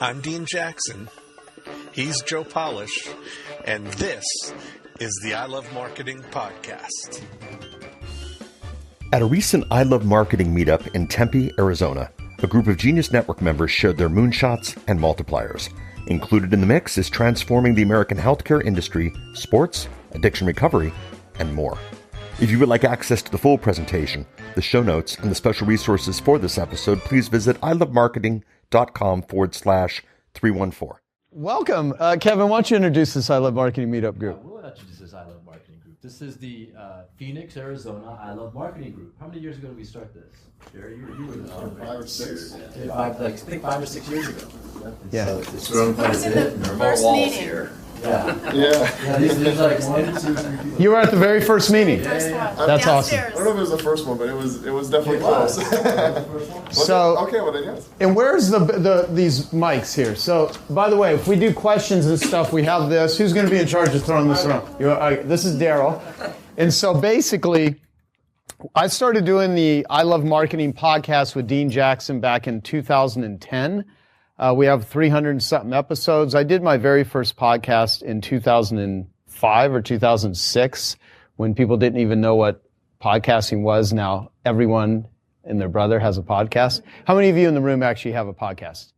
I'm Dean Jackson. He's Joe Polish. And this is the I Love Marketing podcast. At a recent I Love Marketing Meetup in Tempe, Arizona, a group of Genius Network members showed their moonshots and multipliers. Included in the mix is transforming the American healthcare industry, sports, addiction recovery, and more. If you would like access to the full presentation, the show notes, and the special resources for this episode, please visit ilovemarketing.com/314. Welcome. Kevin, why don't you introduce this I Love Marketing Meetup group? We'll introduce this I Love Marketing group. This is the Phoenix, Arizona I Love Marketing group. How many years ago did we start this? Jerry, you were in 5 or 6. Yeah. I think 5 or 6 years ago. Yeah. So it's grown quite a bit. And Remote walls here. Yeah. Yeah. There's like 1, 2, 3 people. You were at the very first meeting. First one. That's awesome. I don't know if it was the first one, but it was definitely close. So, okay, well then yes. And where's these mics here? So, by the way, if we do questions and stuff, we have this. Who's going to be in charge of throwing this around? This is Daryl. And so basically, I started doing the I Love Marketing podcast with Dean Jackson back in 2010. We have 300 and something episodes. I did my very first podcast in 2005 or 2006 when people didn't even know what podcasting was. Now everyone and their brother has a podcast. How many of you in the room actually have a podcast?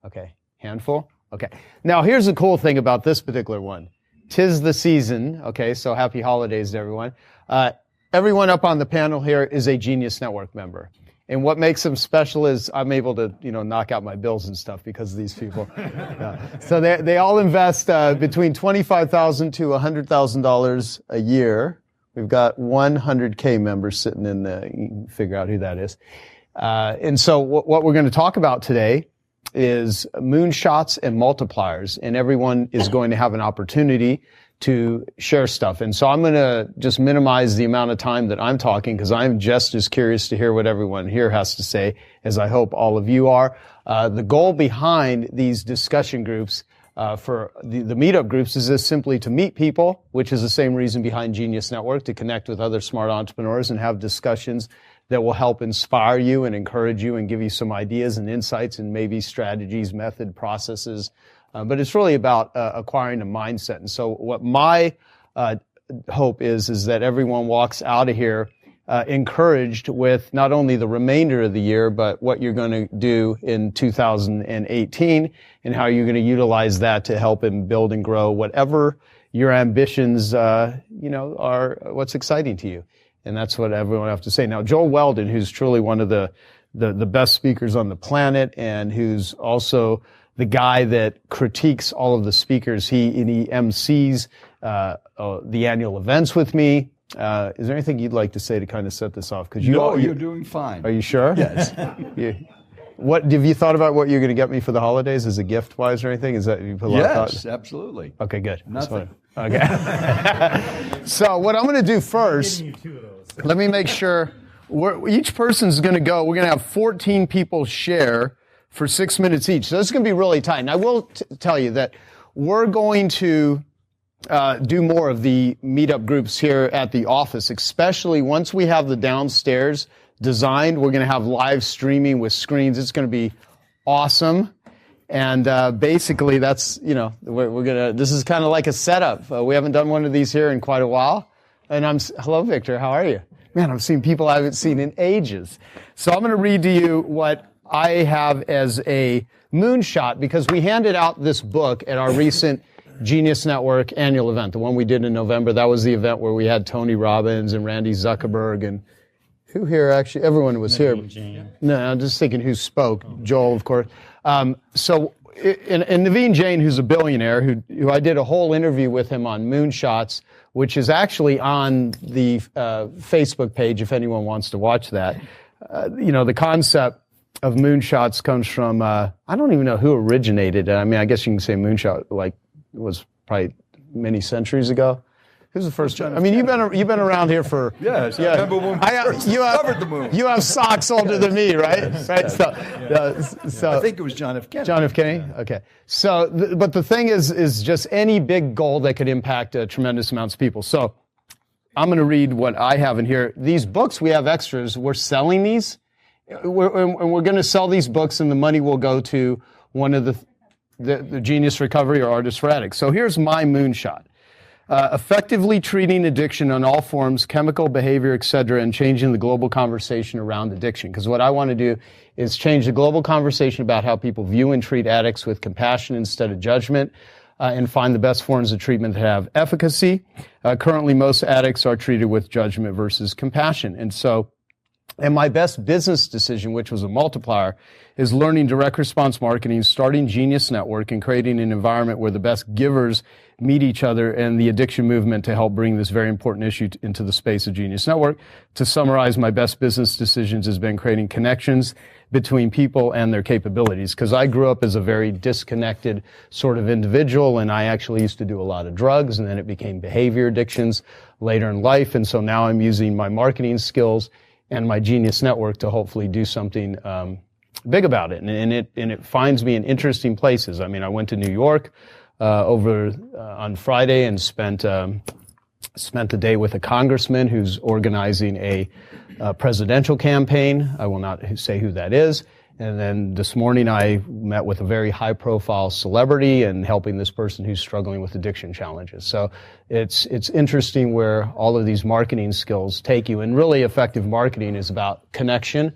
Okay. Handful? Okay. Now here's the cool thing about this particular one. 'Tis the season. Okay. So happy holidays to everyone. Everyone up on the panel here is a Genius Network member. And what makes them special is I'm able to, knock out my bills and stuff because of these people. So they all invest between $25,000 to $100,000 a year. We've got 100K members sitting in the, you can figure out who that is. And so what we're going to talk about today is moonshots and multipliers. And everyone is going to have an opportunity to share stuff. And so I'm going to just minimize the amount of time that I'm talking because I'm just as curious to hear what everyone here has to say as I hope all of you are. The goal behind these discussion groups for the meetup groups is just simply to meet people, which is the same reason behind Genius Network, to connect with other smart entrepreneurs and have discussions that will help inspire you and encourage you and give you some ideas and insights and maybe strategies, method, processes. But it's really about acquiring a mindset. And so what my hope is that everyone walks out of here encouraged with not only the remainder of the year, but what you're going to do in 2018 and how you're going to utilize that to help and build and grow whatever your ambitions, are what's exciting to you. And that's what everyone have to say. Now, Joel Weldon, who's truly one of the best speakers on the planet and who's also the guy that critiques all of the speakers. He MCs the annual events with me. Is there anything you'd like to say to kind of set this off? Because you're doing fine. Are you sure? Yes. What have you thought about what you're going to get me for the holidays as a gift wise or anything? Is that you put a lot of thought? Yes, absolutely. Okay, good. Nothing. Okay. So what I'm going to do first, let me make sure each person's going to go. We're going to have 14 people share for 6 minutes each. So this is going to be really tight. And I will tell you that we're going to do more of the meetup groups here at the office, especially once we have the downstairs designed. We're going to have live streaming with screens. It's going to be awesome. And basically that's, we're going to, this is kind of like a setup. We haven't done one of these here in quite a while. And hello, Victor. How are you? Man, I've seen people I haven't seen in ages. So I'm going to read to you what I have as a moonshot because we handed out this book at our recent Genius Network annual event, the one we did in November. That was the event where we had Tony Robbins and Randy Zuckerberg and who here actually, everyone was here. No, I'm just thinking who spoke. Joel, of course. And Naveen Jain, who's a billionaire, who I did a whole interview with him on moonshots, which is actually on the Facebook page if anyone wants to watch that. The concept of moonshots comes from, I don't even know who originated it. I mean, I guess you can say moonshot was probably many centuries ago. Who's the first? I mean, you've been around here for. Yes, I remember when we discovered the moon. You have socks older than me, right? Right. So I think it was John F. Kennedy. John F. Kennedy. Okay. So, but the thing is just any big goal that could impact tremendous amounts of people. So, I'm going to read what I have in here. These books, we have extras. We're selling these. We're going to sell these books, and the money will go to one of the genius recovery or artist for addicts. So here's my moonshot. Effectively treating addiction on all forms, chemical, behavior, etc., and changing the global conversation around addiction. Because what I want to do is change the global conversation about how people view and treat addicts with compassion instead of judgment, and find the best forms of treatment that have efficacy. Currently, most addicts are treated with judgment versus compassion. And my best business decision, which was a multiplier, is learning direct response marketing, starting Genius Network, and creating an environment where the best givers meet each other, and the addiction movement to help bring this very important issue into the space of Genius Network. To summarize, my best business decisions has been creating connections between people and their capabilities, because I grew up as a very disconnected sort of individual, and I actually used to do a lot of drugs, and then it became behavior addictions later in life. And so now I'm using my marketing skills and my Genius Network to hopefully do something big about it. And it finds me in interesting places. I mean, I went to New York on Friday and spent the day with a congressman who's organizing a presidential campaign. I will not say who that is. And then this morning I met with a very high-profile celebrity and helping this person who's struggling with addiction challenges. So it's interesting where all of these marketing skills take you. And really effective marketing is about connection.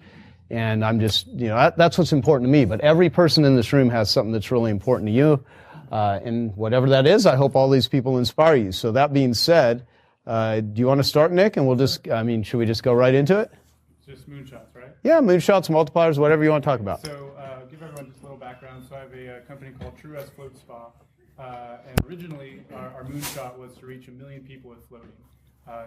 And I'm just, that's what's important to me. But every person in this room has something that's really important to you. And whatever that is, I hope all these people inspire you. So that being said, do you want to start, Nick? And should we just go right into it? Just moonshots, right? Yeah, moonshots, multipliers, whatever you want to talk about. So give everyone just a little background. So I have a company called True S Float Spa. And originally, our moonshot was to reach 1 million people with floating.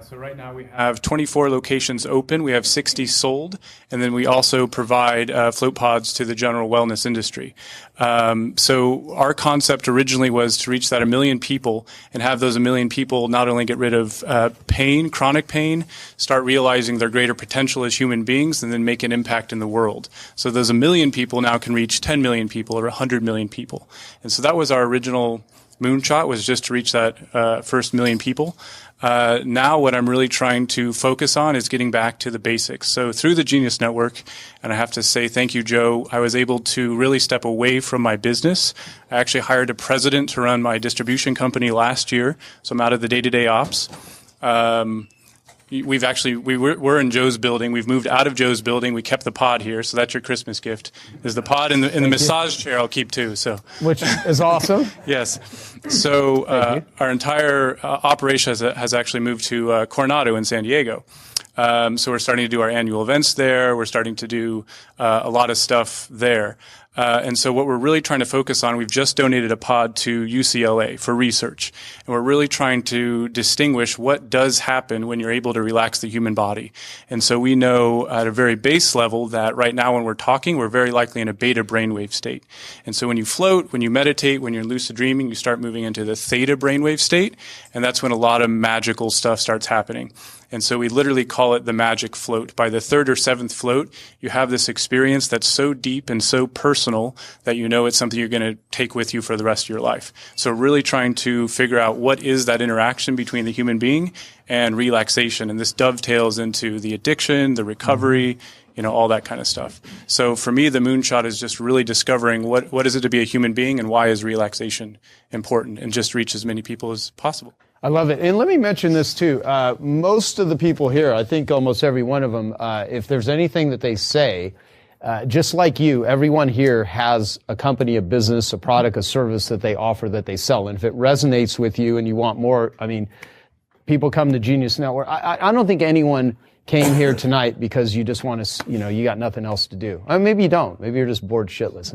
So right now we have 24 locations open. We have 60 sold. And then we also provide float pods to the general wellness industry. So our concept originally was to reach that 1 million people and have those 1 million people not only get rid of pain, chronic pain, start realizing their greater potential as human beings, and then make an impact in the world. So those 1 million people now can reach 10 million people or 100 million people. And so that was our original moonshot, was just to reach that first 1 million people. Now what I'm really trying to focus on is getting back to the basics. So through the Genius Network, and I have to say thank you, Joe, I was able to really step away from my business. I actually hired a president to run my distribution company last year, so I'm out of the day-to-day ops. We're in Joe's building. We've moved out of Joe's building. We kept the pod here, so that's your Christmas gift. Is the pod in the massage chair I'll keep too. So, which is awesome. Yes. So our entire operation has actually moved to Coronado in San Diego. So we're starting to do our annual events there. We're starting to do a lot of stuff there. And so what we're really trying to focus on, we've just donated a pod to UCLA for research. And we're really trying to distinguish what does happen when you're able to relax the human body. And so we know at a very base level that right now when we're talking, we're very likely in a beta brainwave state. And so when you float, when you meditate, when you're lucid dreaming, you start moving into the theta brainwave state. And that's when a lot of magical stuff starts happening. And so we literally call it the magic float. By the third or seventh float, you have this experience that's so deep and so personal that you know it's something you're going to take with you for the rest of your life. So really trying to figure out what is that interaction between the human being and relaxation. And this dovetails into the addiction, the recovery, all that kind of stuff. So for me, the moonshot is just really discovering what is it to be a human being and why is relaxation important, and just reach as many people as possible. I love it. And let me mention this too. Most of the people here, I think almost every one of them, if there's anything that they say, just like you, everyone here has a company, a business, a product, a service that they offer, that they sell. And if it resonates with you and you want more, people come to Genius Network. I don't think anyone came here tonight because you just want to, you got nothing else to do. Maybe you don't. Maybe you're just bored shitless.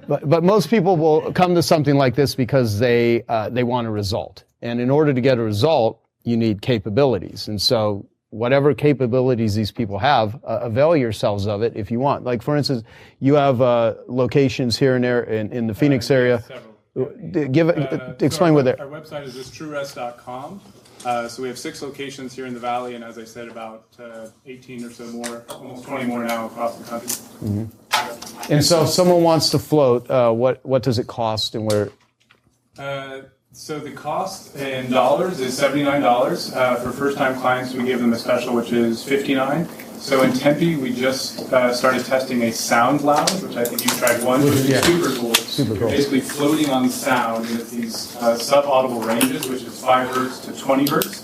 But most people will come to something like this because they want a result. And in order to get a result, you need capabilities. And so whatever capabilities these people have, avail yourselves of it if you want. Like, for instance, you have locations here and there in the Phoenix area. Explain what they're. Our website is just truest.com. So we have 6 locations here in the Valley, and as I said, about 18 or so more, almost 20 more now across the country. Mm-hmm. And so if someone wants to float, what does it cost and where? So the cost in dollars is $79. For first-time clients, we give them a special, which is $59. So in Tempe, we just started testing a sound lounge, which I think you tried once, which is super cool. Super cool. You're basically floating on sound, and it's these sub-audible ranges, which is 5 hertz to 20 hertz.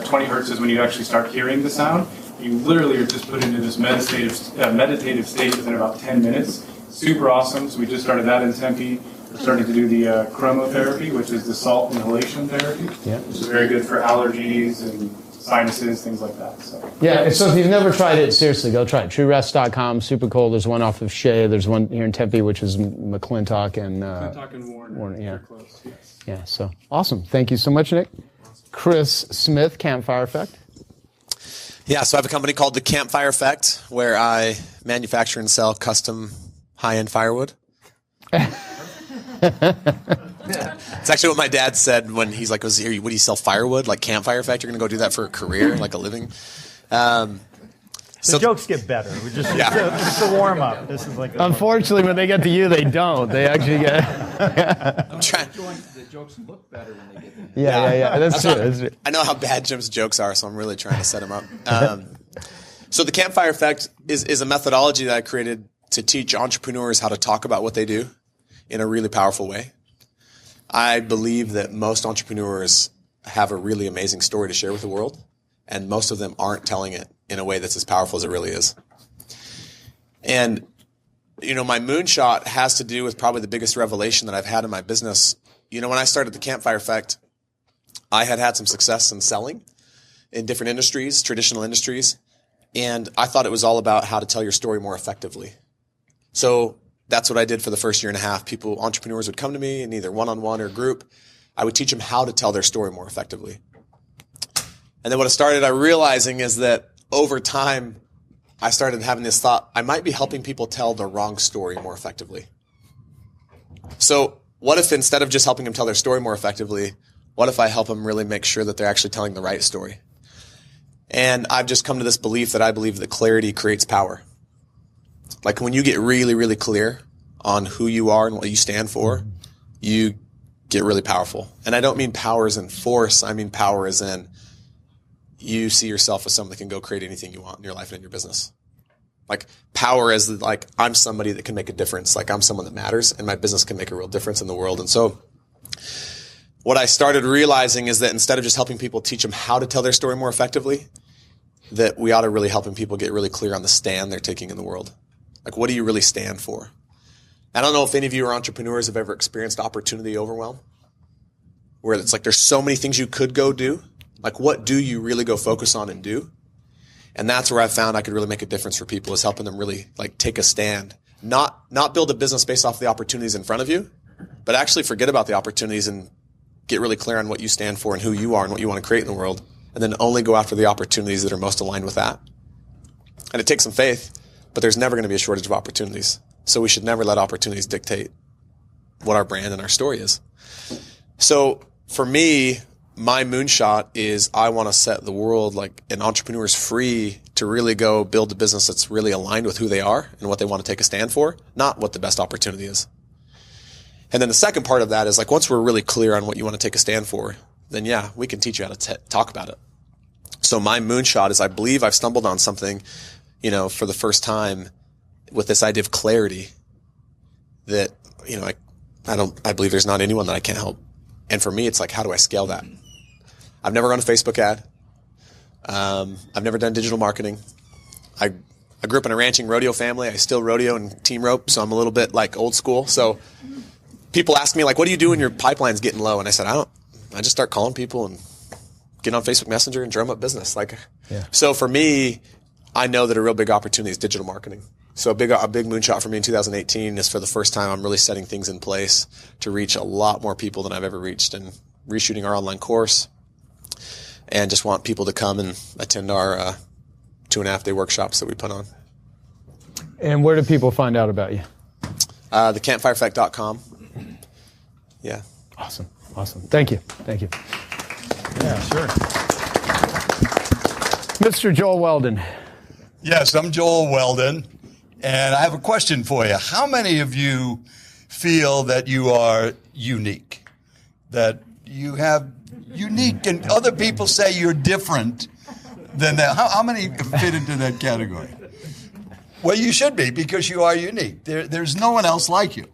20 hertz is when you actually start hearing the sound. You literally are just put into this meditative state within about 10 minutes. Super awesome. So we just started that in Tempe. We're starting to do the Chromotherapy, which is the salt inhalation therapy, which is very good for allergies and sinuses, things like that. So so if you've never tried it, seriously, go try it. TrueRest.com, super cool. There's one off of Shea. There's one here in Tempe, which is McClintock and Warner. They're close, yes. Yeah, so awesome. Thank you so much, Nick. Chris Smith, Campfire Effect. Yeah, so I have a company called the Campfire Effect where I manufacture and sell custom high-end firewood. It's actually what my dad said when he's like, "Would you sell firewood? Like Campfire Effect? You're going to go do that for a career, like a living?" The jokes get better. It's a warm up. This is like. Unfortunately, when they get to you, they don't. They actually get. I'm trying. The jokes look better when they get to him. Yeah. That's true. I know how bad Jim's jokes are, so I'm really trying to set him up. So the Campfire Effect is a methodology that I created to teach entrepreneurs how to talk about what they do in a really powerful way. I believe that most entrepreneurs have a really amazing story to share with the world, and most of them aren't telling it in a way that's as powerful as it really is. And, my moonshot has to do with probably the biggest revelation that I've had in my business. When I started the Campfire Effect, I had some success in selling in different industries, traditional industries, and I thought it was all about how to tell your story more effectively. So that's what I did for the first year and a half. Entrepreneurs would come to me in either one-on-one or group. I would teach them how to tell their story more effectively. And then what I started realizing is that over time, I started having this thought, I might be helping people tell the wrong story more effectively. So what if instead of just helping them tell their story more effectively, what if I help them really make sure that they're actually telling the right story? And I've just come to this belief that I believe that clarity creates power. Like when you get really, really clear on who you are and what you stand for, you get really powerful. And I don't mean power as in force. I mean power as in you see yourself as someone that can go create anything you want in your life and in your business. Like power as like I'm somebody that can make a difference. Like I'm someone that matters and my business can make a real difference in the world. And so what I started realizing is that instead of just helping people teach them how to tell their story more effectively, that we ought to really helping people get really clear on the stand they're taking in the world. Like, what do you really stand for? I don't know if any of you are entrepreneurs have ever experienced opportunity overwhelm, where it's like there's so many things you could go do. Like, what do you really go focus on and do? And that's where I found I could really make a difference for people, is helping them really like take a stand, not build a business based off the opportunities in front of you, but actually forget about the opportunities and get really clear on what you stand for and who you are and what you want to create in the world, and then only go after the opportunities that are most aligned with that. And it takes some faith, but there's never going to be a shortage of opportunities. So we should never let opportunities dictate what our brand and our story is. So for me, my moonshot is I want to set the world like an entrepreneurs free to really go build a business that's really aligned with who they are and what they want to take a stand for, not what the best opportunity is. And then the second part of that is like once we're really clear on what you want to take a stand for, then yeah, we can teach you how to talk about it. So my moonshot is I believe I've stumbled on something, for the first time with this idea of clarity that, I believe there's not anyone that I can't help. And for me, it's like, how do I scale that? I've never run a Facebook ad. I've never done digital marketing. I grew up in a ranching rodeo family. I still rodeo and team rope, so I'm a little bit like old school. So people ask me like, what do you do when your pipeline's getting low? And I said, I just start calling people and get on Facebook Messenger and drum up business. So for me, I know that a real big opportunity is digital marketing. So a big moonshot for me in 2018 is for the first time I'm really setting things in place to reach a lot more people than I've ever reached, and reshooting our online course, and just want people to come and attend our 2.5-day workshops that we put on. And where do people find out about you? thecampfireeffect.com. Yeah. Awesome. Thank you. Yeah, sure. Mr. Joel Weldon. Yes, I'm Joel Weldon, and I have a question for you. How many of you feel that you are unique? That you have unique, and other people say you're different, than that. How many fit into that category? Well, you should be, because you are unique. There's no one else like you.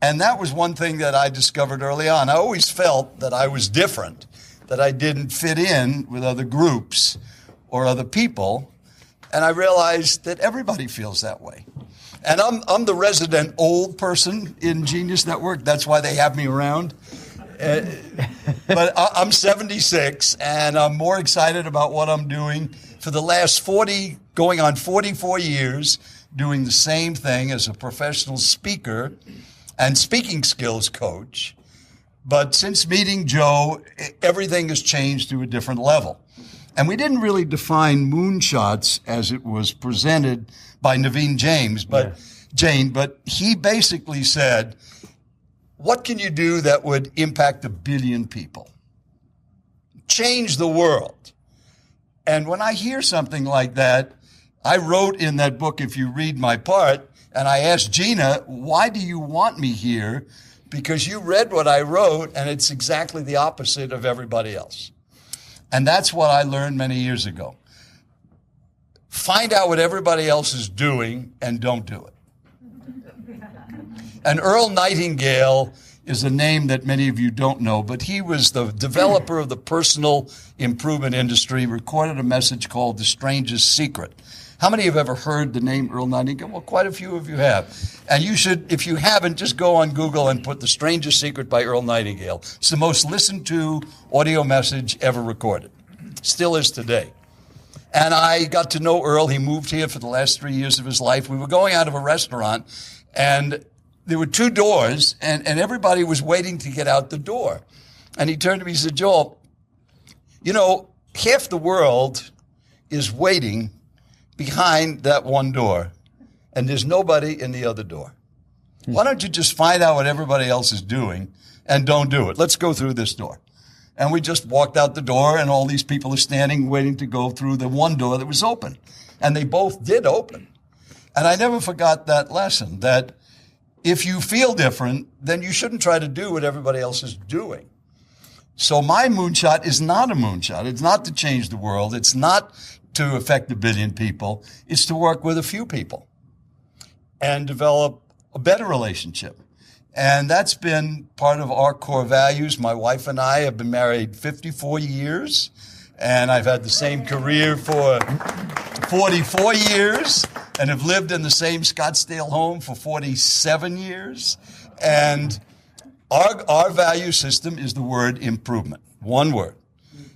And that was one thing that I discovered early on. I always felt that I was different, that I didn't fit in with other groups or other people. And I realized that everybody feels that way. And I'm the resident old person in Genius Network. That's why they have me around. But I'm 76, and I'm more excited about what I'm doing. For the last 44 years, doing the same thing as a professional speaker and speaking skills coach. But since meeting Joe, everything has changed to a different level. And we didn't really define moonshots as it was presented by Naveen Jain, but he basically said, what can you do that would impact 1 billion people? Change the world. And when I hear something like that, I wrote in that book, if you read my part, and I asked Gina, why do you want me here? Because you read what I wrote, and it's exactly the opposite of everybody else. And that's what I learned many years ago. Find out what everybody else is doing and don't do it. And Earl Nightingale is a name that many of you don't know, but he was the developer of the personal improvement industry, recorded a message called The Strangest Secret. How many have ever heard the name Earl Nightingale? Well, quite a few of you have. And you should, if you haven't, just go on Google and put The Strangest Secret by Earl Nightingale. It's the most listened to audio message ever recorded. Still is today. And I got to know Earl. He moved here for the last 3 years of his life. We were going out of a restaurant, and there were 2 doors, and everybody was waiting to get out the door. And he turned to me and said, Joel, you know, half the world is waiting behind that one door, and there's nobody in the other door. Why don't you just find out what everybody else is doing and don't do it? Let's go through this door. And we just walked out the door, and all these people are standing waiting to go through the one door that was open. And they both did open. And I never forgot that lesson, that if you feel different, then you shouldn't try to do what everybody else is doing. So my moonshot is not a moonshot. It's not to change the world. It's not to affect 1 billion people. It's to work with a few people and develop a better relationship. And that's been part of our core values. My wife and I have been married 54 years, and I've had the same career for 44 years, and have lived in the same Scottsdale home for 47 years. And our value system is the word improvement. One word.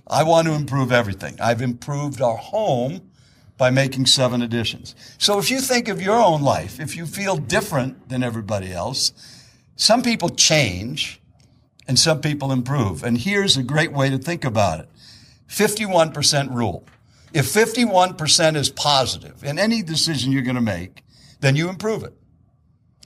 I want to improve everything. I've improved our home by making 7 additions. So if you think of your own life, if you feel different than everybody else, some people change and some people improve. And here's a great way to think about it. 51% rule. If 51% is positive in any decision you're going to make, then you improve it.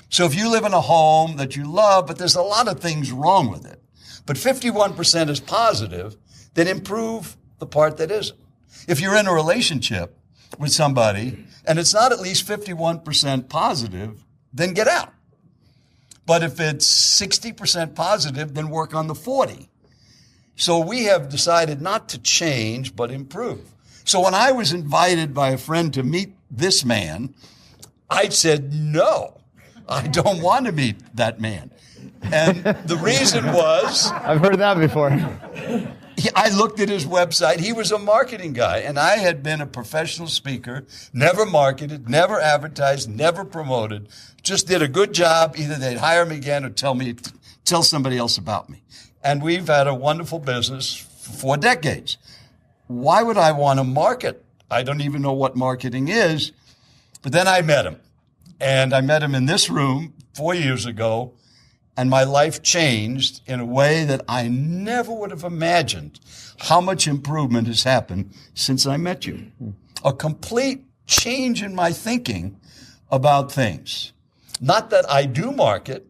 So if you live in a home that you love, but there's a lot of things wrong with it, but 51% is positive, then improve the part that isn't. If you're in a relationship with somebody and it's not at least 51% positive, then get out. But if it's 60% positive, then work on the 40. So we have decided not to change, but improve. So when I was invited by a friend to meet this man, I said, no, I don't want to meet that man. And the reason was, I've heard that before. I looked at his website. He was a marketing guy, and I had been a professional speaker, never marketed, never advertised, never promoted, just did a good job. Either they'd hire me again or tell somebody else about me. And we've had a wonderful business for 4 decades. Why would I want to market? I don't even know what marketing is. But then I met him, and I met him in this room 4 years ago. And my life changed in a way that I never would have imagined how much improvement has happened since I met you. A complete change in my thinking about things. Not that I do market,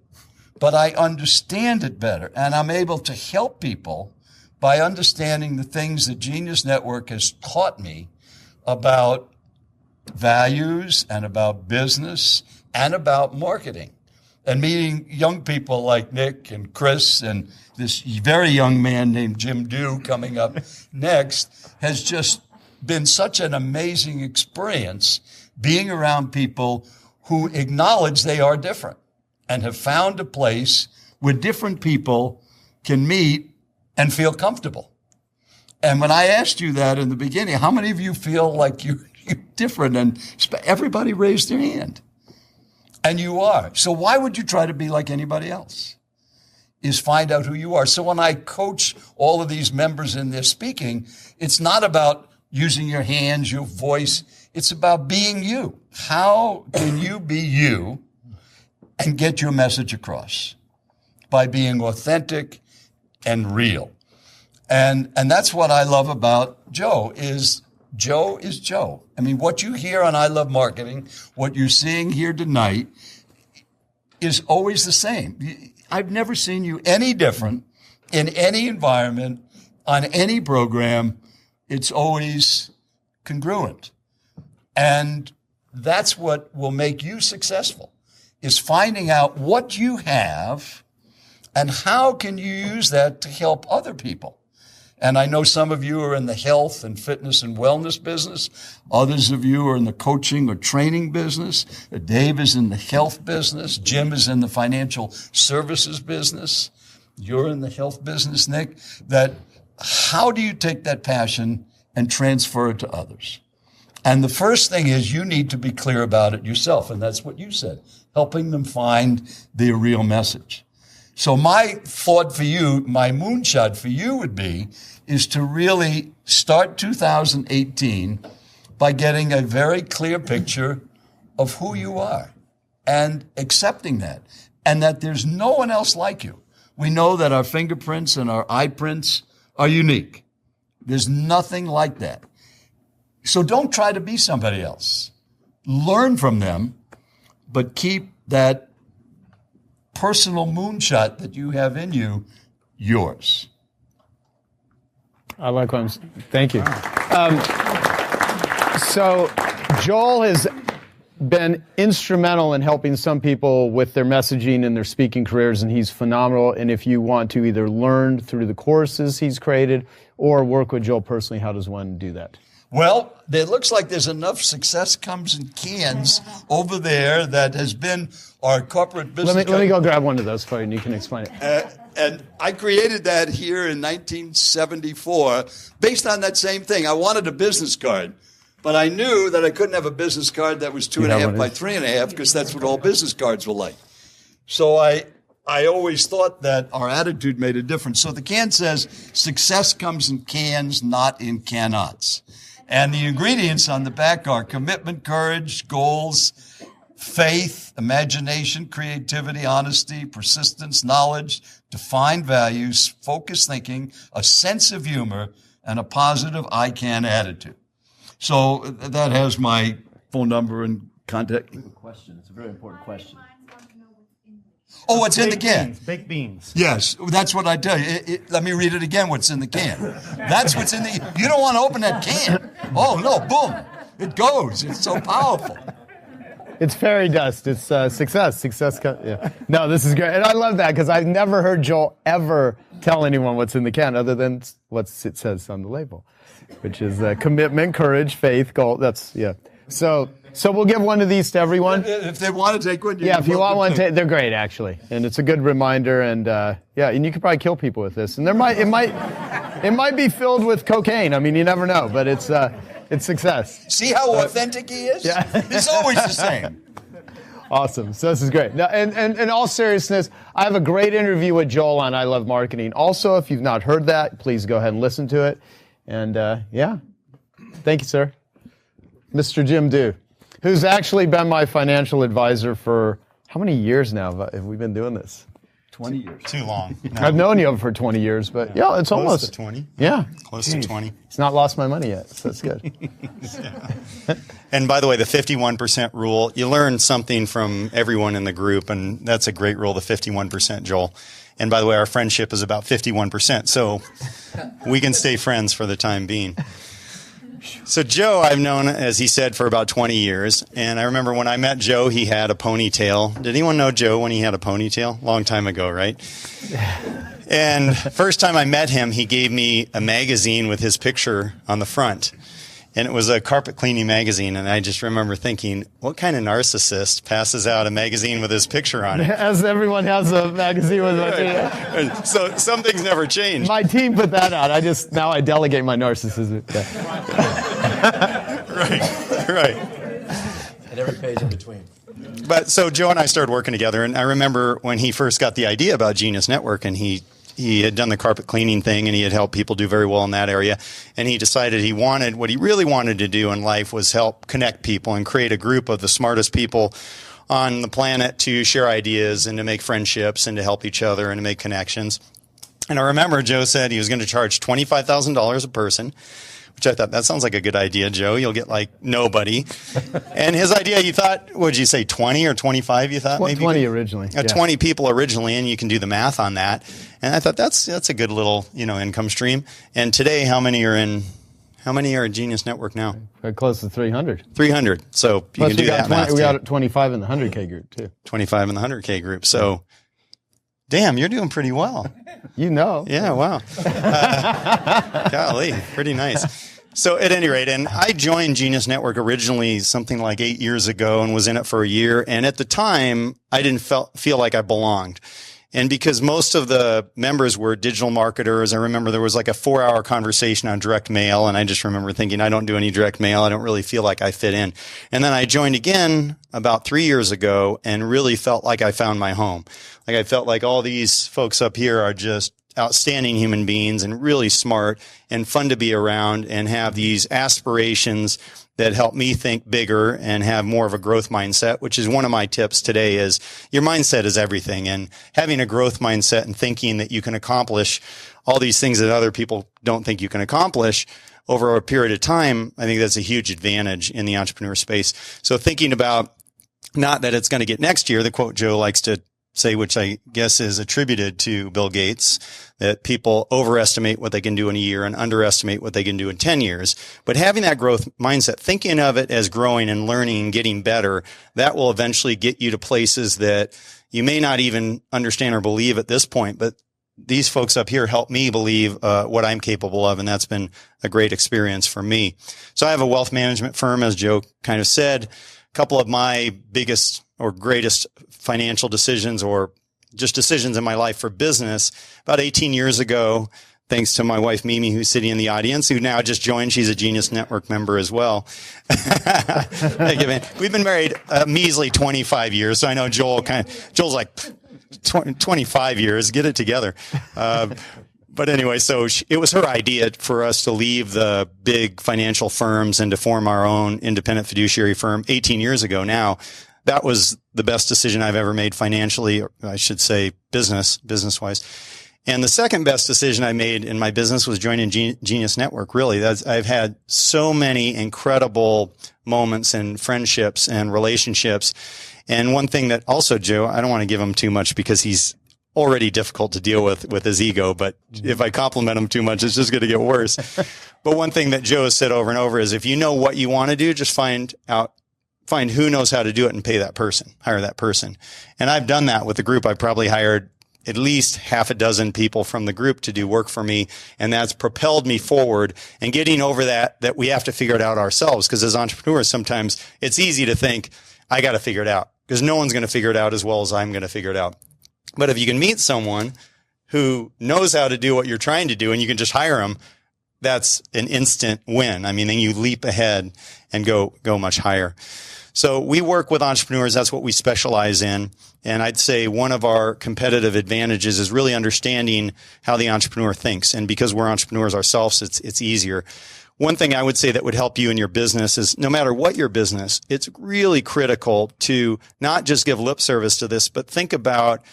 but I understand it better. And I'm able to help people by understanding the things that Genius Network has taught me about values and about business and about marketing. And meeting young people like Nick and Chris and this very young man named Jim Dew coming up next has just been such an amazing experience being around people who acknowledge they are different and have found a place where different people can meet and feel comfortable. And when I asked you that in the beginning, how many of you feel like you're different? And everybody raised their hand. And you are. So why would you try to be like anybody else? Is find out who you are. So when I coach all of these members in their speaking, it's not about using your hands, your voice. It's about being you. How can you be you and get your message across? By being authentic and real. And that's what I love about Joe is Joe. I mean, what you hear on I Love Marketing, what you're seeing here tonight is always the same. I've never seen you any different in any environment, on any program. It's always congruent. And that's what will make you successful, is finding out what you have and how can you use that to help other people. And I know some of you are in the health and fitness and wellness business. Others of you are in the coaching or training business. Dave is in the health business. Jim is in the financial services business. You're in the health business, Nick. That how do you take that passion and transfer it to others? And the first thing is you need to be clear about it yourself. And that's what you said, helping them find their real message. So my thought for you, my moonshot for you would be, is to really start 2018 by getting a very clear picture of who you are and accepting that, and that there's no one else like you. We know that our fingerprints and our eye prints are unique. There's nothing like that. So don't try to be somebody else. Learn from them, but keep that personal moonshot that you have in you yours. I like what I'm saying. Thank you. So Joel has been instrumental in helping some people with their messaging and their speaking careers, and he's phenomenal. And if you want to either learn through the courses he's created or work with Joel personally, how does one do that? Well, it looks like there's enough success comes in cans over there that has been our corporate business. Let me go grab one of those for you and you can explain it. And I created that here in 1974 based on that same thing. I wanted a business card, but I knew that I couldn't have a business card that was 2.5 by 3.5 because that's what all business cards were like. So I always thought that our attitude made a difference. So the can says, success comes in cans, not in cannots. And the ingredients on the back are commitment, courage, goals, faith, imagination, creativity, honesty, persistence, knowledge, defined values, focused thinking, a sense of humor, and a positive I can attitude. So that has my phone number and contact. Good question. It's a very important question. Oh, what's in the can? Baked beans. Yes, that's what I tell you. Let me read it again, what's in the can. That's what's in the... You don't want to open that can. Oh, no, boom. It goes. It's so powerful. It's fairy dust. It's success. Yeah. No, this is great. And I love that because I've never heard Joel ever tell anyone what's in the can other than what it says on the label, which is commitment, courage, faith, goal. That's, yeah. So we'll give one of these to everyone. If they want to take one, if you want one, they're great actually, and it's a good reminder. And and you could probably kill people with this. And it might be filled with cocaine. I mean, you never know, but it's success. See how authentic he is? Yeah. It's always the same. Awesome. So this is great. Now, and in all seriousness, I have a great interview with Joel on I Love Marketing. Also, if you've not heard that, please go ahead and listen to it. And thank you, sir. Mr. Jim Dew, who's actually been my financial advisor for how many years now have we been doing this? 20 years. Too long. No. I've known you for 20 years, but it's Close almost to 20. Yeah. Close to 20. It's not lost my money yet, so that's good. And by the way, the 51% rule, you learn something from everyone in the group, and that's a great rule, the 51%, Joel. And by the way, our friendship is about 51%, so we can stay friends for the time being. So Joe, I've known, as he said, for about 20 years. And I remember when I met Joe, he had a ponytail. Did anyone know Joe when he had a ponytail? Long time ago, right? And first time I met him, he gave me a magazine with his picture on the front. And it was a carpet cleaning magazine. And I just remember thinking, what kind of narcissist passes out a magazine with his picture on it? As everyone has a magazine with And so some things never change. My team put that out. Now I delegate my narcissism. Right. And every page in between. But so Joe and I started working together, and I remember when he first got the idea about Genius Network, and he had done the carpet cleaning thing, and he had helped people do very well in that area, and he decided what he really wanted to do in life was help connect people and create a group of the smartest people on the planet to share ideas and to make friendships and to help each other and to make connections. And I remember Joe said he was going to charge $25,000 a person, which I thought, that sounds like a good idea, Joe. You'll get like nobody. And his idea, you thought, would you say 20 or 25, you thought? Maybe 20 originally. 20 people originally, and you can do the math on that. And I thought, that's a good little, income stream. And today, how many are in Genius Network now? We're close to 300. 300. So you can do that math. We got 25 in the 100K group, too. 25 in the 100K group. So, damn, you're doing pretty well. Yeah, wow. Golly, pretty nice. So at any rate, and I joined Genius Network originally something like 8 years ago and was in it for a year. And at the time, I didn't feel like I belonged. And because most of the members were digital marketers, I remember there was like a 4-hour conversation on direct mail. And I just remember thinking, I don't do any direct mail. I don't really feel like I fit in. And then I joined again about 3 years ago and really felt like I found my home. Like I felt like all these folks up here are just outstanding human beings and really smart and fun to be around and have these aspirations that help me think bigger and have more of a growth mindset, which is one of my tips today is your mindset is everything. And having a growth mindset and thinking that you can accomplish all these things that other people don't think you can accomplish over a period of time, I think that's a huge advantage in the entrepreneur space. So thinking about not that it's going to get next year, the quote Joe likes to say, which I guess is attributed to Bill Gates, that people overestimate what they can do in a year and underestimate what they can do in 10 years. But having that growth mindset, thinking of it as growing and learning and getting better, that will eventually get you to places that you may not even understand or believe at this point. But these folks up here help me believe what I'm capable of, and that's been a great experience for me. So I have a wealth management firm, as Joe kind of said. A couple of my biggest or greatest financial decisions or just decisions in my life for business about 18 years ago, thanks to my wife, Mimi, who's sitting in the audience, who now just joined. She's a Genius Network member as well. We've been married a measly 25 years. So I know Joel's like 25 years, get it together. But anyway, so it was her idea for us to leave the big financial firms and to form our own independent fiduciary firm 18 years ago now. That was the best decision I've ever made financially, or I should say business-wise. And the second best decision I made in my business was joining Genius Network, really. I've had so many incredible moments and friendships and relationships. And one thing that also, Joe, I don't want to give him too much because he's already difficult to deal with his ego, but if I compliment him too much, it's just going to get worse. But one thing that Joe has said over and over is if you know what you want to do, just find who knows how to do it and pay that person, hire that person. And I've done that with the group. I've probably hired at least half a dozen people from the group to do work for me. And that's propelled me forward and getting over that we have to figure it out ourselves. Because as entrepreneurs, sometimes it's easy to think, I got to figure it out because no one's going to figure it out as well as I'm going to figure it out. But if you can meet someone who knows how to do what you're trying to do and you can just hire them, that's an instant win. I mean, then you leap ahead and go much higher. So we work with entrepreneurs. That's what we specialize in. And I'd say one of our competitive advantages is really understanding how the entrepreneur thinks. And because we're entrepreneurs ourselves, it's easier. One thing I would say that would help you in your business is no matter what your business, it's really critical to not just give lip service to this, but think about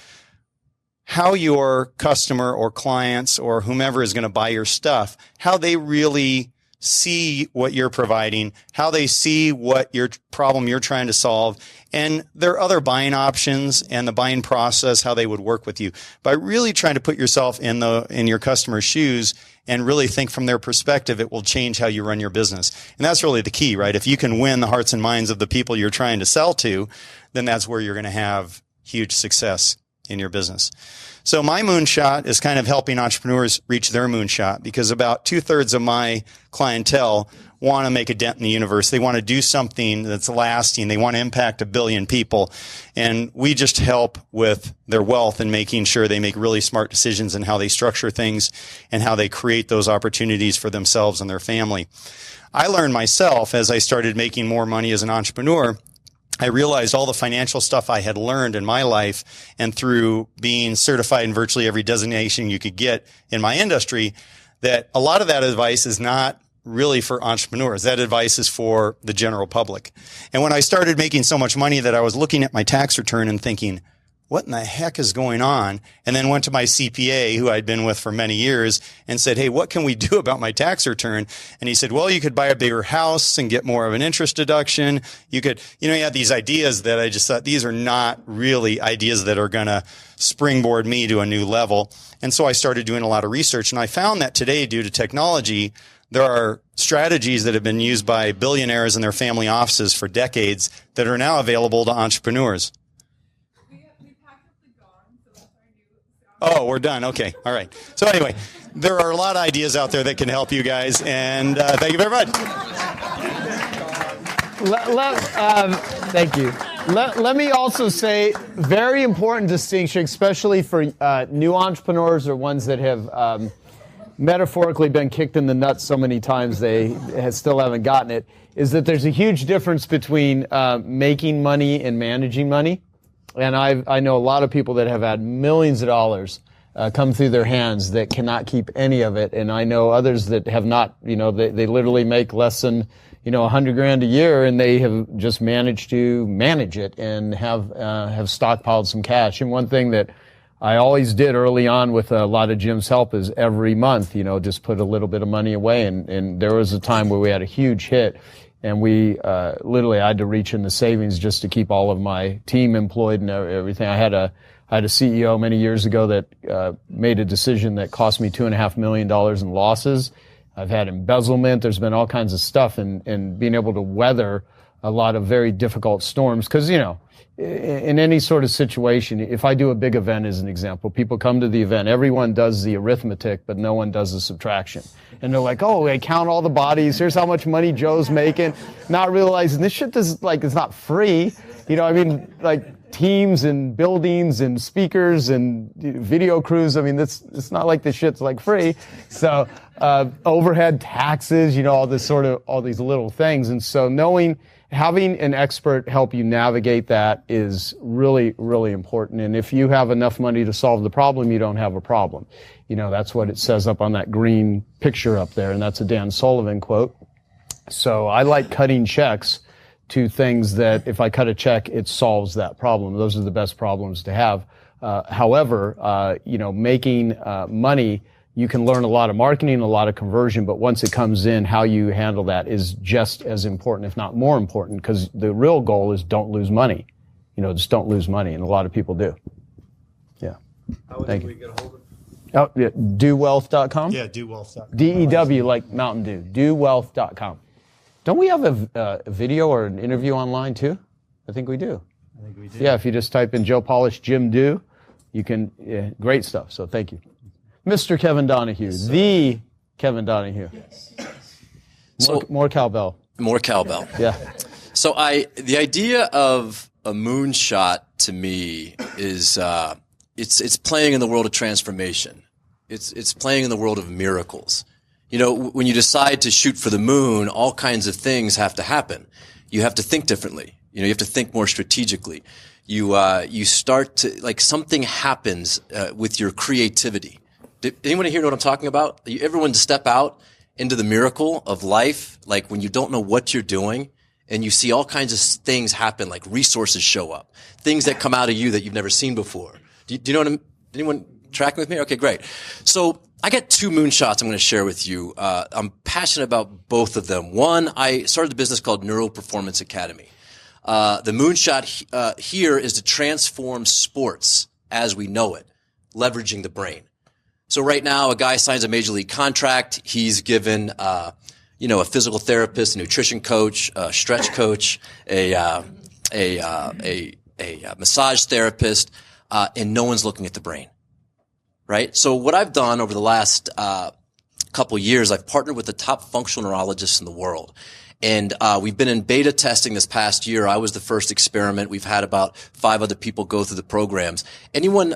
how your customer or clients or whomever is going to buy your stuff, how they really see what you're providing, how they see what your problem you're trying to solve, and their other buying options and the buying process, how they would work with you. By really trying to put yourself in your customer's shoes and really think from their perspective, it will change how you run your business. And that's really the key, right? If you can win the hearts and minds of the people you're trying to sell to, then that's where you're going to have huge success in your business. So my moonshot is kind of helping entrepreneurs reach their moonshot because about 2/3 of my clientele want to make a dent in the universe. They want to do something that's lasting. They want to impact 1 billion people. And we just help with their wealth and making sure they make really smart decisions in how they structure things and how they create those opportunities for themselves and their family. I learned myself as I started making more money as an entrepreneur. I realized all the financial stuff I had learned in my life and through being certified in virtually every designation you could get in my industry, that a lot of that advice is not really for entrepreneurs. That advice is for the general public. And when I started making so much money that I was looking at my tax return and thinking, what in the heck is going on? And then went to my CPA, who I'd been with for many years, and said, hey, what can we do about my tax return? And he said, well, you could buy a bigger house and get more of an interest deduction. You could, he had these ideas that I just thought these are not really ideas that are going to springboard me to a new level. And so I started doing a lot of research. And I found that today, due to technology, there are strategies that have been used by billionaires and their family offices for decades that are now available to entrepreneurs. Oh, we're done. Okay. All right. So anyway, there are a lot of ideas out there that can help you guys. And thank you very much. Thank you. Let me also say, very important distinction, especially for new entrepreneurs or ones that have metaphorically been kicked in the nuts so many times they still haven't gotten it, is that there's a huge difference between making money and managing money. And I know a lot of people that have had millions of dollars come through their hands that cannot keep any of it. And I know others that have not, they literally make less than, $100,000 a year, and they have just managed to manage it and have stockpiled some cash. And one thing that I always did early on with a lot of Jim's help is every month, just put a little bit of money away. And there was a time where we had a huge hit. And we literally I had to reach in the savings just to keep all of my team employed and everything. I had a CEO many years ago that made a decision that cost me $2.5 million in losses. I've had embezzlement. There's been all kinds of stuff, and being able to weather a lot of very difficult storms. Because in any sort of situation, if I do a big event as an example, people come to the event, everyone does the arithmetic, but no one does the subtraction. And they're like, oh, they count all the bodies. Here's how much money Joe's making. Not realizing this shit is it's not free. Teams and buildings and speakers and video crews. It's not like this shit's free. So, overhead taxes, all these little things. And so having an expert help you navigate that is really, really important. And if you have enough money to solve the problem, you don't have a problem. That's what it says up on that green picture up there. And that's a Dan Sullivan quote. So I like cutting checks to things that if I cut a check, it solves that problem. Those are the best problems to have. However, making money, you can learn a lot of marketing, a lot of conversion, but once it comes in, how you handle that is just as important, if not more important, because the real goal is don't lose money. Just don't lose money, and a lot of people do. Yeah. Thank you. Get a hold of it? Oh, yeah. DoWealth.com? Yeah, DoWealth.com. DEW, like Mountain Dew. DoWealth.com. Don't we have a video or an interview online too? I think we do. I think we do. Yeah, if you just type in Joe Polish, Jim Do, you can, great stuff. So thank you. Mr. Kevin Donahue, the Kevin Donahue. Yes. More cowbell. More cowbell. Yeah. So the idea of a moonshot to me is, it's playing in the world of transformation. It's playing in the world of miracles. When you decide to shoot for the moon, all kinds of things have to happen. You have to think differently. You have to think more strategically. You start to, something happens, with your creativity. Did anyone here know what I'm talking about? Everyone to step out into the miracle of life, when you don't know what you're doing and you see all kinds of things happen, like resources show up, things that come out of you that you've never seen before. Do you know anyone tracking with me? Okay, great. So I got 2 moonshots I'm going to share with you. I'm passionate about both of them. One, I started a business called Neural Performance Academy. The moonshot here is to transform sports as we know it, leveraging the brain. So right now, a guy signs a major league contract. He's given, a physical therapist, a nutrition coach, a stretch coach, a massage therapist, and no one's looking at the brain. Right? So what I've done over the last, couple years, I've partnered with the top functional neurologists in the world. And we've been in beta testing this past year. I was the first experiment. We've had about 5 other people go through the programs. Anyone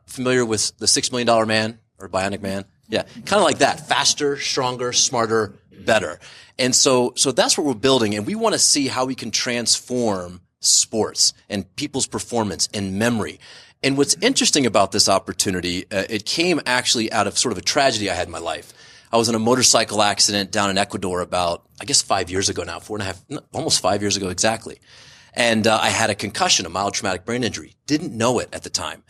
familiar with the $6 Million Man or Bionic Man? Yeah, kind of like that. Faster, stronger, smarter, better. And so that's what we're building. And we want to see how we can transform sports and people's performance and memory. And what's interesting about this opportunity, it came actually out of sort of a tragedy I had in my life. I was in a motorcycle accident down in Ecuador about, I guess, 5 years ago now, 4.5, almost 5 years ago exactly. And I had a concussion, a mild traumatic brain injury. Didn't know it at the time.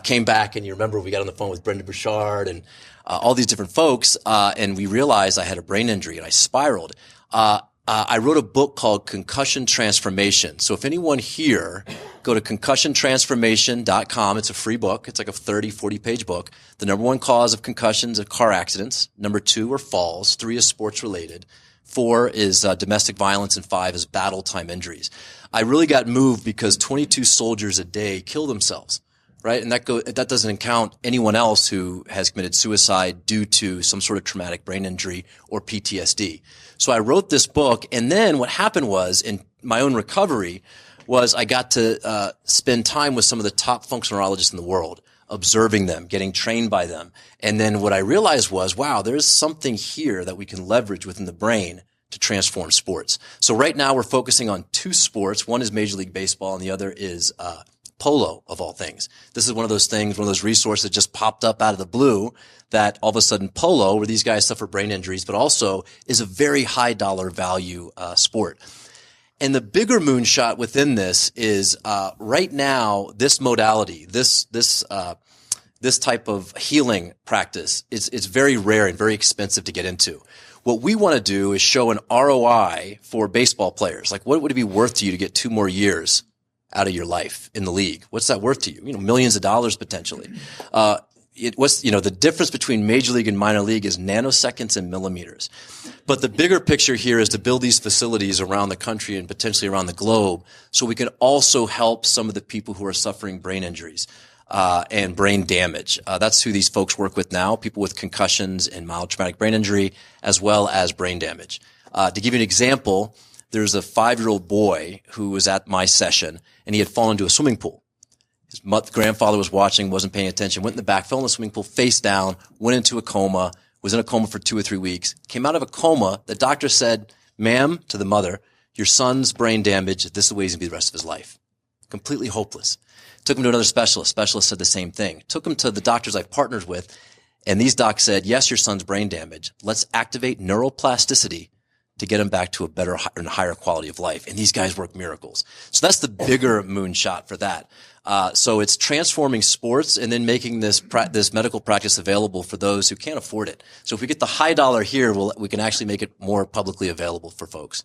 Came back, and you remember we got on the phone with Brendan Bouchard and all these different folks, and we realized I had a brain injury, and I spiraled. I wrote a book called Concussion Transformation. So if anyone here, go to concussiontransformation.com. It's a free book. It's like a 30, 40-page book. The number 1 cause of concussions are car accidents. Number 2 are falls. 3 is sports-related. 4 is domestic violence, and 5 is battle time injuries. I really got moved because 22 soldiers a day kill themselves, right? And that doesn't count anyone else who has committed suicide due to some sort of traumatic brain injury or PTSD. So I wrote this book, and then what happened was, in my own recovery, was I got to spend time with some of the top functional neurologists in the world, observing them, getting trained by them. And then what I realized was, wow, there's something here that we can leverage within the brain to transform sports. So right now we're focusing on 2 sports. One is Major League Baseball, and the other is polo, of all things. This is one of those things, one of those resources that just popped up out of the blue, that all of a sudden polo, where these guys suffer brain injuries, but also is a very high dollar value sport. And the bigger moonshot within this is right now, this modality, this type of healing practice, it's very rare and very expensive to get into. What we want to do is show an ROI for baseball players. Like, what would it be worth to you to get 2 more years out of your life in the league? What's that worth to you? Millions of dollars potentially. The difference between major league and minor league is nanoseconds and millimeters. But the bigger picture here is to build these facilities around the country and potentially around the globe, so we can also help some of the people who are suffering brain injuries and brain damage. That's who these folks work with now, people with concussions and mild traumatic brain injury, as well as brain damage. To give you an example, there's a 5-year-old boy who was at my session, and he had fallen into a swimming pool. His grandfather was watching, wasn't paying attention, went in the back, fell in the swimming pool face down, went into a coma, was in a coma for 2 or 3 weeks, came out of a coma. The doctor said, "Ma'am," to the mother, "your son's brain damage, this is the way he's going to be the rest of his life." Completely hopeless. Took him to another specialist. Specialist said the same thing. Took him to the doctors I've partnered with, and these docs said, "Yes, your son's brain damage. Let's activate neuroplasticity to get him back to a better and higher quality of life." And these guys work miracles. So that's the bigger moonshot for that. So it's transforming sports and then making this medical practice available for those who can't afford it. So if we get the high dollar here, we can actually make it more publicly available for folks.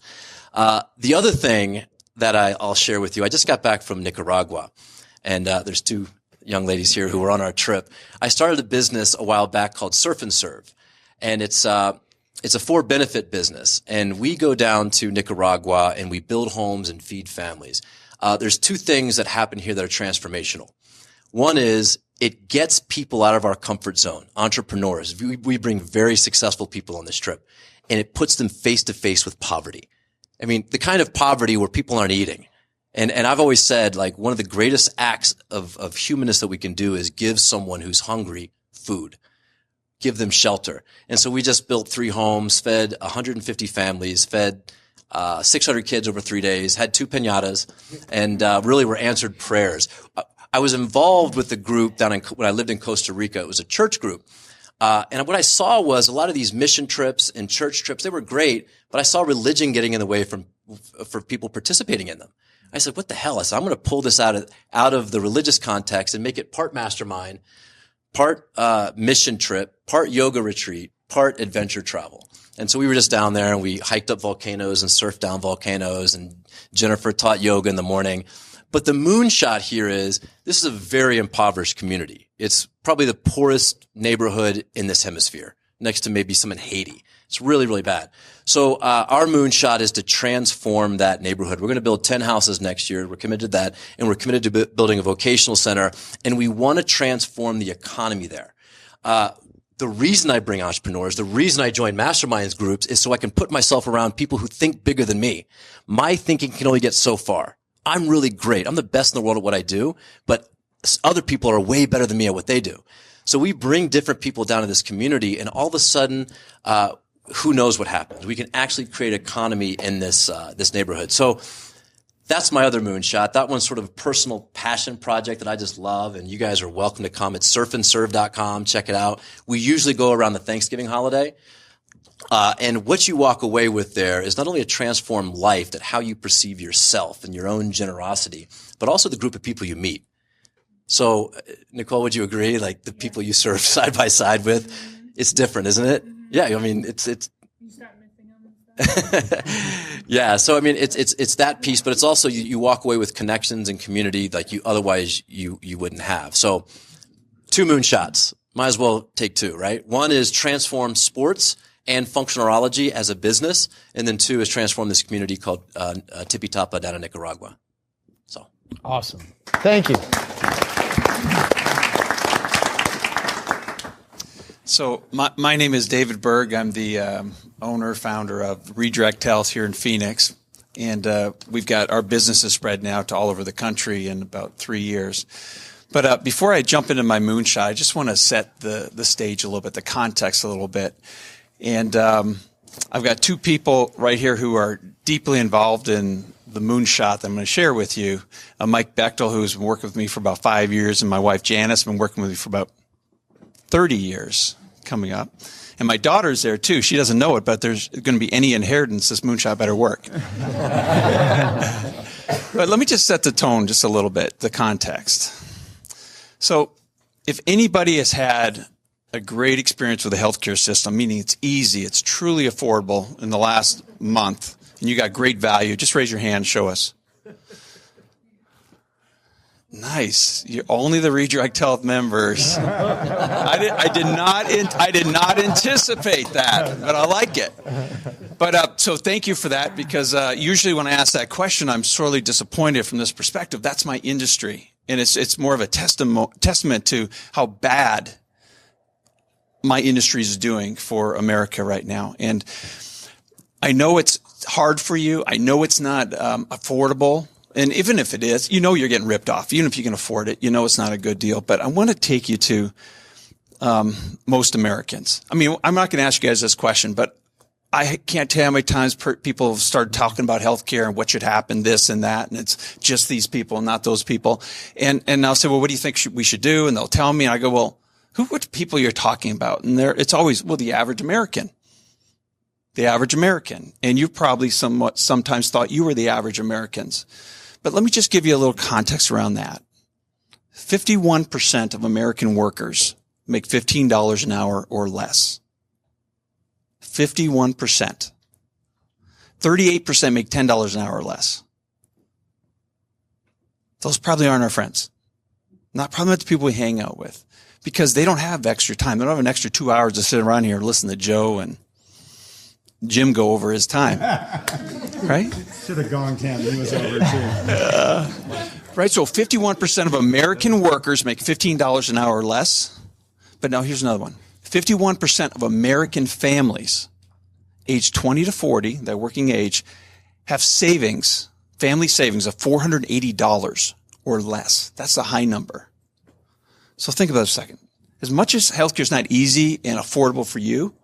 The other thing that I'll share with you, I just got back from Nicaragua, and there's 2 young ladies here who were on our trip. I started a business a while back called Surf and Serve, and it's a for-benefit business, and we go down to Nicaragua and we build homes and feed families. There's 2 things that happen here that are transformational. One is it gets people out of our comfort zone, entrepreneurs. We bring very successful people on this trip, and it puts them face to face with poverty. I mean, the kind of poverty where people aren't eating. And I've always said, like, one of the greatest acts of humanness that we can do is give someone who's hungry food. Give them shelter. And so we just built 3 homes, fed 150 families, fed 600 kids over 3 days, had 2 piñatas, and really were answered prayers. I was involved with the group when I lived in Costa Rica. It was a church group. And what I saw was a lot of these mission trips and church trips, they were great, but I saw religion getting in the way for people participating in them. I said, what the hell? I said, I'm going to pull this out of the religious context and make it part mastermind, part mission trip, part yoga retreat, part adventure travel. And so we were just down there, and we hiked up volcanoes and surfed down volcanoes, and Jennifer taught yoga in the morning. But the moonshot here is, this is a very impoverished community. It's probably the poorest neighborhood in this hemisphere, next to maybe some in Haiti. It's really, really bad. So our moonshot is to transform that neighborhood. We're going to build 10 houses next year. We're committed to that, and we're committed to building a vocational center, and we want to transform the economy there. the reason I bring entrepreneurs, the reason I join masterminds groups is so I can put myself around people who think bigger than me. My thinking can only get so far. I'm really great. I'm the best in the world at what I do, but other people are way better than me at what they do. So we bring different people down to this community, and all of a sudden, who knows what happens? We can actually create economy in this neighborhood. So that's my other moonshot. That one's sort of a personal passion project that I just love, and you guys are welcome to come. It's surfandserve.com. Check it out. We usually go around the Thanksgiving holiday. And what you walk away with there is not only a transformed life, that how you perceive yourself and your own generosity, but also the group of people you meet. So, Nicole, would you agree? Like the people you surf side by side with, it's different, isn't it? Yeah. I mean, it's. You start missing them. Yeah. So, I mean, it's that piece, but it's also you walk away with connections and community like otherwise you wouldn't have. So 2 moonshots. Might as well take 2, right? One is transform sports and functionality as a business. And then 2 is transform this community called Tippy Tapa down in Nicaragua. So awesome. Thank you. So my name is David Berg. I'm the owner, founder of Redirect Health here in Phoenix. And we've got our business is spread now to all over the country in about 3 years. But before I jump into my moonshot, I just want to set the stage a little bit, the context a little bit. And I've got 2 people right here who are deeply involved in the moonshot that I'm going to share with you. Mike Bechtel, who's been working with me for about 5 years, and my wife Janice has been working with me for about 30 years coming up. And my daughter's there too. She doesn't know it, but there's going to be any inheritance. This moonshot better work. But let me just set the tone just a little bit, the context. So if anybody has had a great experience with the healthcare system, meaning it's easy, it's truly affordable in the last month, and you got great value, just raise your hand, show us. Nice. You're only the Redirect Health members. I did not anticipate that, but I like it. But so thank you for that, because usually when I ask that question, I'm sorely disappointed from this perspective. That's my industry, and it's more of a testament to how bad my industry is doing for America right now. And I know it's hard for you. I know it's not affordable. And even if it is, you're getting ripped off. Even if you can afford it, it's not a good deal. But I want to take you to most Americans. I mean, I'm not going to ask you guys this question, but I can't tell how many times people have started talking about healthcare and what should happen, this and that, and it's just these people and not those people. And I'll say, well, what do you think we should do? And they'll tell me, and I go, well, what people you're talking about? And it's always, well, the average American. The average American. And you probably sometimes thought you were the average Americans. But let me just give you a little context around that. 51% of American workers make $15 an hour or less. 51%. 38% make $10 an hour or less. Those probably aren't our friends. Probably not the people we hang out with, because they don't have extra time. They don't have an extra 2 hours to sit around here and listen to Joe and Jim go over his time. Right? Should have gone, Cam. He was over too. Right. So 51% of American workers make $15 an hour or less. But now here's another one. 51% of American families aged 20 to 40, their working age, have family savings of $480 or less. That's a high number. So think about it a second. As much as healthcare is not easy and affordable for you,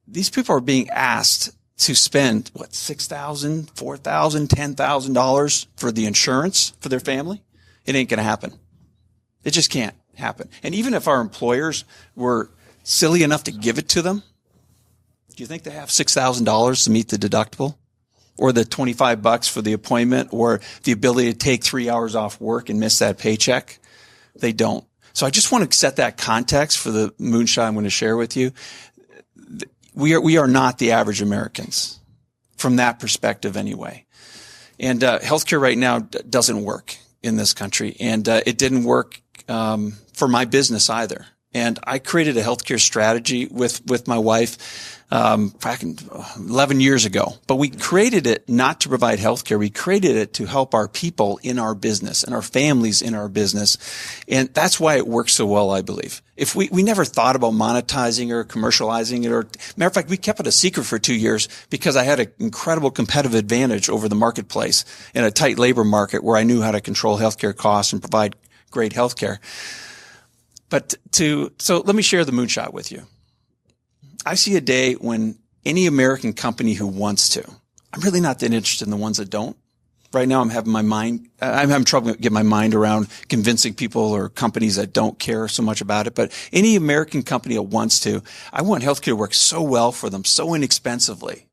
these people are being asked to spend, $6,000, $4,000, $10,000 for the insurance for their family? It ain't going to happen. It just can't happen. And even if our employers were silly enough to give it to them, do you think they have $6,000 to meet the deductible? Or the $25 for the appointment, or the ability to take 3 hours off work and miss that paycheck? They don't. So I just want to set that context for the moonshot I'm going to share with you. We are not the average Americans from that perspective anyway. And healthcare right now doesn't work in this country. And it didn't work for my business either. And I created a healthcare strategy with my wife back 11 years ago. But we created it not to provide healthcare. We created it to help our people in our business and our families in our business. And that's why it works so well, I believe. If we never thought about monetizing or commercializing it, or matter of fact, we kept it a secret for 2 years because I had an incredible competitive advantage over the marketplace in a tight labor market where I knew how to control healthcare costs and provide great healthcare. So let me share the moonshot with you. I see a day when any American company who wants to, I'm really not that interested in the ones that don't. Right now I'm having trouble getting my mind around convincing people or companies that don't care so much about it. But any American company that wants to, I want healthcare to work so well for them, so inexpensively,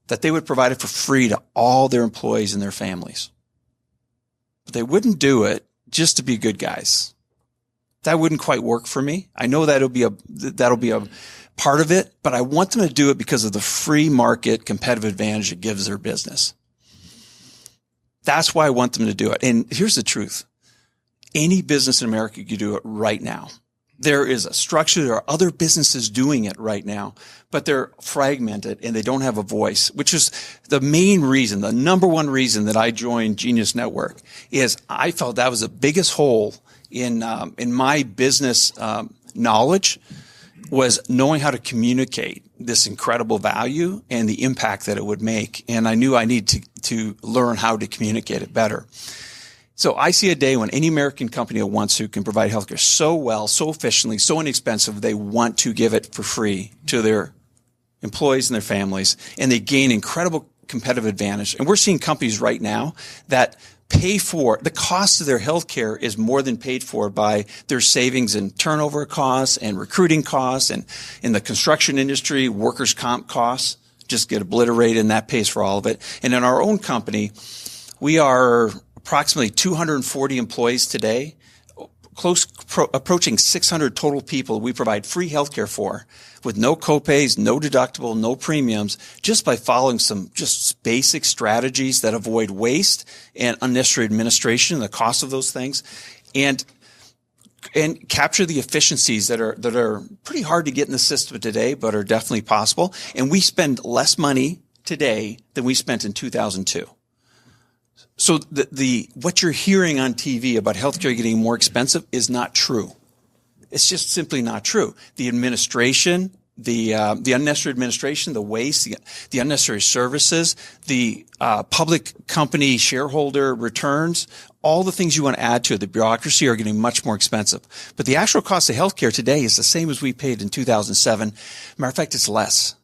that they would provide it for free to all their employees and their families. But they wouldn't do it just to be good guys. That wouldn't quite work for me. I know that'll be a part of it, but I want them to do it because of the free market competitive advantage it gives their business. That's why I want them to do it. And here's the truth. Any business in America can do it right now. There is a structure. There are other businesses doing it right now, but they're fragmented and they don't have a voice, which is the main reason, the number one reason that I joined Genius Network is I felt that was the biggest hole in my business knowledge was knowing how to communicate this incredible value and the impact that it would make. And I knew I needed to learn how to communicate it better. So I see a day when any American company that wants to can provide healthcare so well, so efficiently, so inexpensive, they want to give it for free to their employees and their families, and they gain incredible competitive advantage. And we're seeing companies right now that pay for the cost of their healthcare is more than paid for by their savings in turnover costs and recruiting costs, and in the construction industry, workers' comp costs just get obliterated, and that pays for all of it. And in our own company, we are approximately 240 employees today, approaching 600 total people we provide free healthcare for, with no copays, no deductible, no premiums, just by following some just basic strategies that avoid waste and unnecessary administration, the cost of those things, and capture the efficiencies that are pretty hard to get in the system today, but are definitely possible. And we spend less money today than we spent in 2002. So what you're hearing on TV about healthcare getting more expensive is not true. It's just simply not true. The administration, the unnecessary administration, the waste, the unnecessary services, the public company shareholder returns, all the things you want to add to the bureaucracy are getting much more expensive. But the actual cost of healthcare today is the same as we paid in 2007. Matter of fact, it's less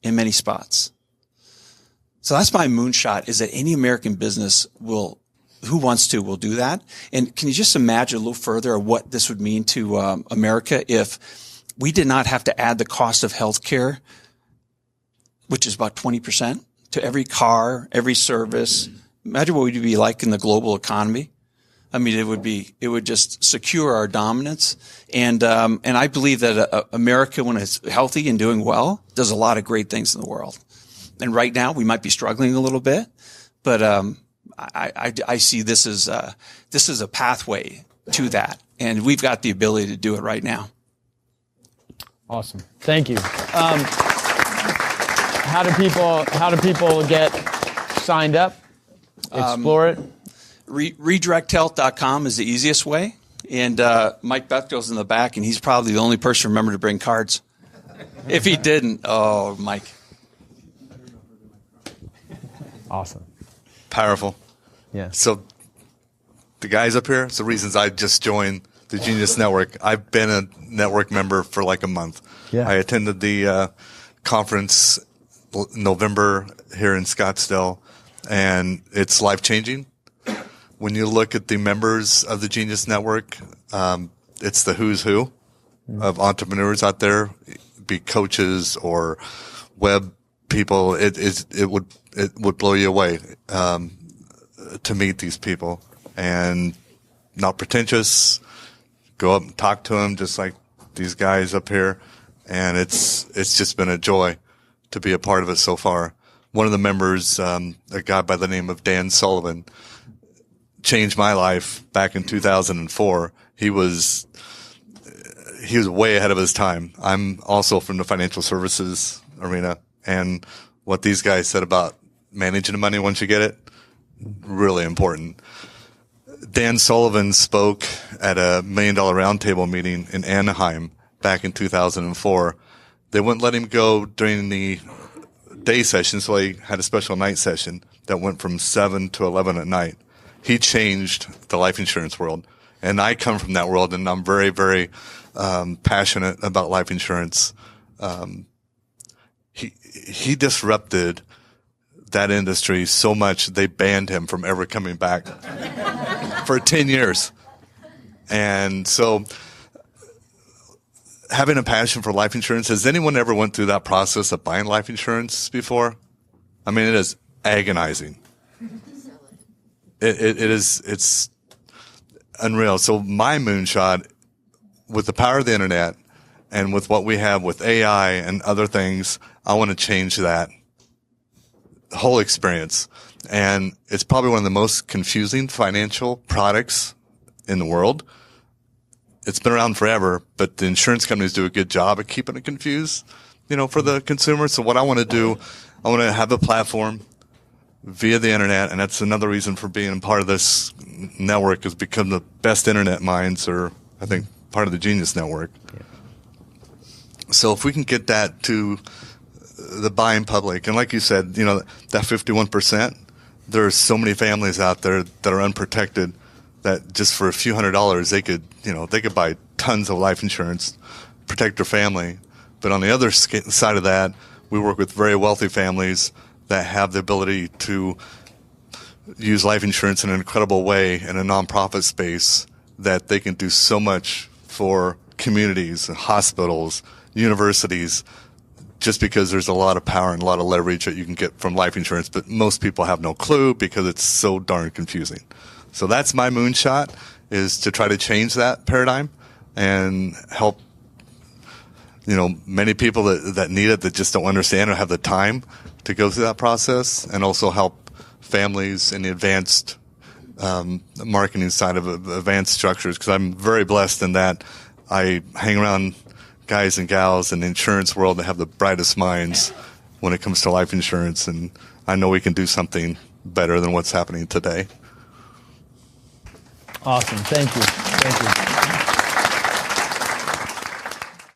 in many spots. So that's my moonshot, is that any American business will do that. And can you just imagine a little further of what this would mean to America if we did not have to add the cost of healthcare, which is about 20%, to every car, every service? Imagine what we'd be like in the global economy. I mean, it would just secure our dominance. And I believe that America, when it's healthy and doing well, does a lot of great things in the world. And right now we might be struggling a little bit, but I see this as a pathway to that, and we've got the ability to do it right now. Awesome, thank you. How do people get signed up? Explore it. RedirectHealth.com is the easiest way, and Mike Bethko's in the back, and he's probably the only person to remember to bring cards. If he didn't, oh, Mike. Awesome. Powerful. Yeah. So the guys up here, it's the reasons I just joined the Genius Network. I've been a network member for like a month. Yeah. I attended the conference in November here in Scottsdale, and it's life-changing. When you look at the members of the Genius Network, it's the who's who of entrepreneurs out there, be coaches or web people. It would blow you away to meet these people, and not pretentious. Go up and talk to them just like these guys up here, and it's just been a joy to be a part of it so far. One of the members, a guy by the name of Dan Sullivan, changed my life back in 2004. He was he was way ahead of his time. I'm also from the financial services arena, and what these guys said about managing the money once you get it, really important. Dan Sullivan spoke at a $1 Million Roundtable meeting in Anaheim back in 2004. They wouldn't let him go during the day session, so he had a special night session that went from 7 to 11 at night. He changed the life insurance world. And I come from that world, and I'm very, very passionate about life insurance. He disrupted that industry so much they banned him from ever coming back for 10 years. And so having a passion for life insurance, has anyone ever went through that process of buying life insurance before? I mean, it is agonizing. It's unreal. So my moonshot, with the power of the internet and with what we have with AI and other things, I want to change that whole experience. And it's probably one of the most confusing financial products in the world. It's been around forever, but the insurance companies do a good job of keeping it confused, for the consumer. So what I want to do, I want to have a platform via the internet, and that's another reason for being part of this network, is become the best internet minds, or I think part of the Genius Network. Yeah. So if we can get that to the buying public, and like you said, that 51%, there are so many families out there that are unprotected that just for a few $100s, they could buy tons of life insurance, protect their family. But on the other side of that, we work with very wealthy families that have the ability to use life insurance in an incredible way in a nonprofit space, that they can do so much for communities, hospitals, universities, just because there's a lot of power and a lot of leverage that you can get from life insurance. But most people have no clue because it's so darn confusing. So that's my moonshot, is to try to change that paradigm and help, many people that need it, that just don't understand or have the time to go through that process, and also help families in the advanced marketing side of advanced structures. Because I'm very blessed in that I hang around guys and gals in the insurance world that have the brightest minds when it comes to life insurance, and I know we can do something better than what's happening today. Awesome. Thank you.